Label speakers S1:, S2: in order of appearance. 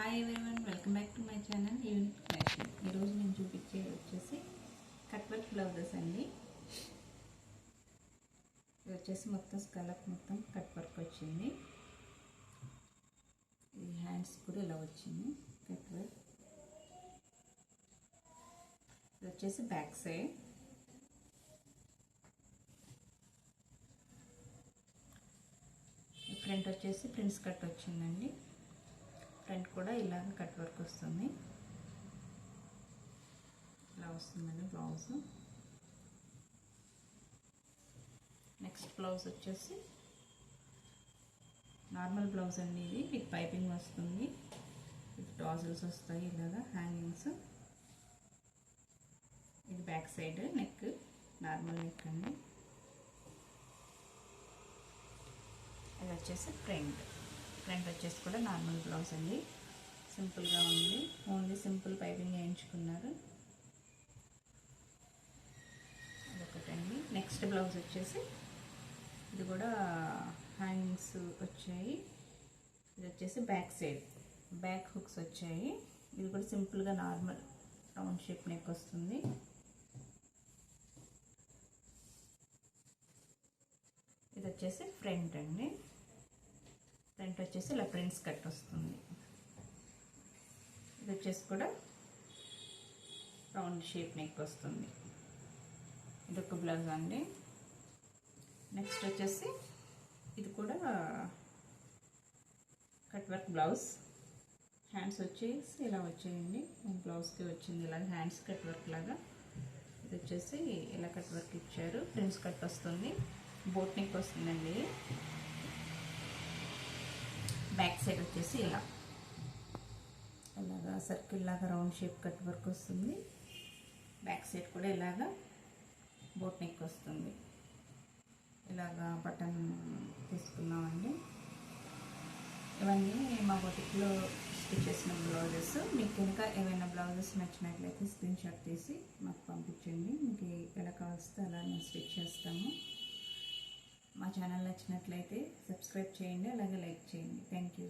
S1: Hi everyone, welcome back to my channel unique fashion. ఈరోజు నేను చూపించేది వచ్చేసి కట్ వర్క్ బ్లౌజెస్ అండి. ఇది వచ్చేసి మొత్తం స్కలప్ మొత్తం కట్ వర్క్ వచ్చింది. ఈ హ్యాండ్స్ కూడా ఇలా వచ్చింది కట్ వర్క్. ఇది వచ్చేసి బ్యాక్ సైడ్. ఫ్రంట్ వచ్చేసి ప్రిన్స్ కట్ వచ్చిందండి. ఫ్రంట్ కూడా ఇలా కట్ వర్క్ వస్తుంది. ఇలా వస్తుందండి బ్లౌజ్. నెక్స్ట్ బ్లౌజ్ వచ్చేసి నార్మల్ బ్లౌజ్ అండి. ఇది విత్ పైపింగ్ వస్తుంది, విత్ టాజిల్స్ వస్తాయి ఇలాగా హ్యాంగింగ్స్. ఇది back side neck, normal neck అండి. ఇది వచ్చేసి ఫ్రంట్ వచ్చేసి కూడా నార్మల్ బ్లౌజ్ అండి. సింపుల్గా ఉంది, ఓన్లీ సింపుల్ పైపింగ్ వేయించుకున్నారు. అదొకటండి. నెక్స్ట్ బ్లౌజ్ వచ్చేసి ఇది కూడా హ్యాంగింగ్స్ వచ్చాయి. ఇది వచ్చేసి బ్యాక్ సైడ్ బ్యాక్ హుక్స్ వచ్చాయి. ఇది కూడా సింపుల్గా నార్మల్ రౌండ్ షేప్ నెక్ వస్తుంది. ఇది వచ్చేసి ఫ్రంట్ అండి. ఫ్రంట్ వచ్చేసి ఇలా ప్రిన్స్ కట్ వస్తుంది. ఇది వచ్చేసి కూడా రౌండ్ షేప్ నెక్ వస్తుంది. ఇది ఒక బ్లౌజ్ అండి. నెక్స్ట్ వచ్చేసి ఇది కూడా కట్ వర్క్ బ్లౌజ్. హ్యాండ్స్ వచ్చేసి ఇలా వచ్చేయండి. బ్లౌజ్కి వచ్చింది ఇలా హ్యాండ్స్ కట్ వర్క్ లాగా. ఇది వచ్చేసి ఇలా కట్ వర్క్ ఇచ్చారు. ప్రిన్స్ కట్ వస్తుంది, బోట్ నెక్ వస్తుందండి. బ్యాక్ సైడ్ వచ్చేసి ఇలాగా సర్కిల్ లాగా రౌండ్ షేప్ కట్ వర్క్ వస్తుంది. బ్యాక్ సైడ్ కూడా ఇలాగా బోట్ నెక్ వస్తుంది. ఇలాగా బటన్ తీసుకున్నామండి. ఇవన్నీ మా బొటిక్లో స్టిచ్ చేసిన బ్లౌజెస్. మీకు కనుక ఏమైనా బ్లౌజెస్ నచ్చినట్లయితే స్క్రీన్ షాట్ తీసి మాకు పంపించండి. మీకు ఎలా కావస్తే అలా మేము స్టిచ్ చేస్తాము. మా ఛానల్ నచ్చినట్లయితే సబ్స్క్రైబ్ చేయండి, అలాగే లైక్ చేయండి. Thank you.